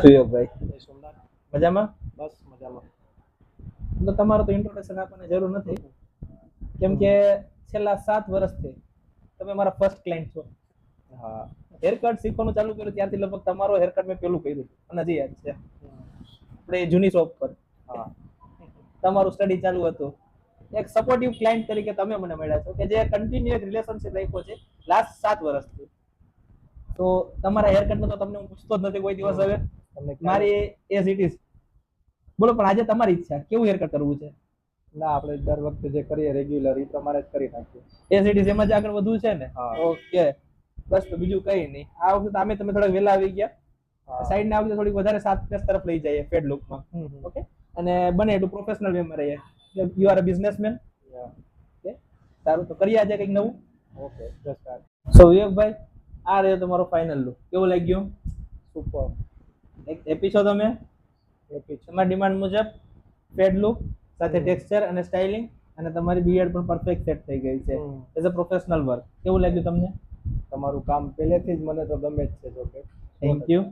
સુયોગભાઈ જય સોમનાથ. મજામાં? બસ મજામાં. તો તમારું તો ઇન્ટ્રોડક્શન આપવાની જરૂર નથી, કેમ કે છેલ્લા 7 વર્ષથી તમે મારા ફર્સ્ટ ક્લાયન્ટ છો. હા. હેરકટ શીખવાનું ચાલુ કર્યું ત્યારથી લગભગ તમારો હેરકટ મેં પેલું કર્યું અને હજી યાદ છે. આપણે જૂની શોપ પર હા. તમારું સ્ટડી ચાલુ હતું. એક સપોર્ટિવ ક્લાયન્ટ તરીકે તમે મને મળ્યા છો કે જે કન્ટિન્યુઅસ રિલેશનશિપ રાખ્યો છે લાસ્ટ 7 વર્ષથી. તો તમારા હેરકટ નો તો તમને હું પૂછતો જ નથી કોઈ દિવસ. હવે મારી એઝ ઇટ ઇઝ બોલો, પણ આજે તમારી ઈચ્છા કેવું હેરકટ કરવું છે? ના, આપણે દર વખતે જે કરીએ રેગ્યુલર એ પ્રમાણે જ કરી નાખીએ. એઝ ઇટ ઇઝ એમાં જ આગળ વધવું છે ને? ઓકે, બસ તો બીજું કઈ નહીં. આ વખતે આમે તમે થોડા વહેલા આવી ગયા, સાઈડ ને આ વખતે થોડીક વધારે સાતનેસ તરફ લઈ જઈએ ફેડ લુકમાં. ઓકે, અને બને એટલું પ્રોફેશનલ વેમાં રહીએ. You are a businessman. Okay, સારું, તો કરીએ આજે કંઈક નવું. Okay, just start. સો વિવેકભાઈ, આ રહ્યો તમારો ફાઇનલ લુક. કેવું લાગ્યું? સુપર. એક હેપી છો તમે? તમારી ડિમાન્ડ મુજબ ફેડ લુક સાથે ટેક્સચર અને સ્ટાઇલિંગ, અને તમારી બીએડ પણ પરફેક્ટ સેટ થઈ ગઈ છે એઝ અ પ્રોફેશનલ વર્ક. કેવું લાગ્યું તમને? તમારું કામ પહેલેથી જ મને તો ગમે જ છે. જો કે થેન્ક યુ.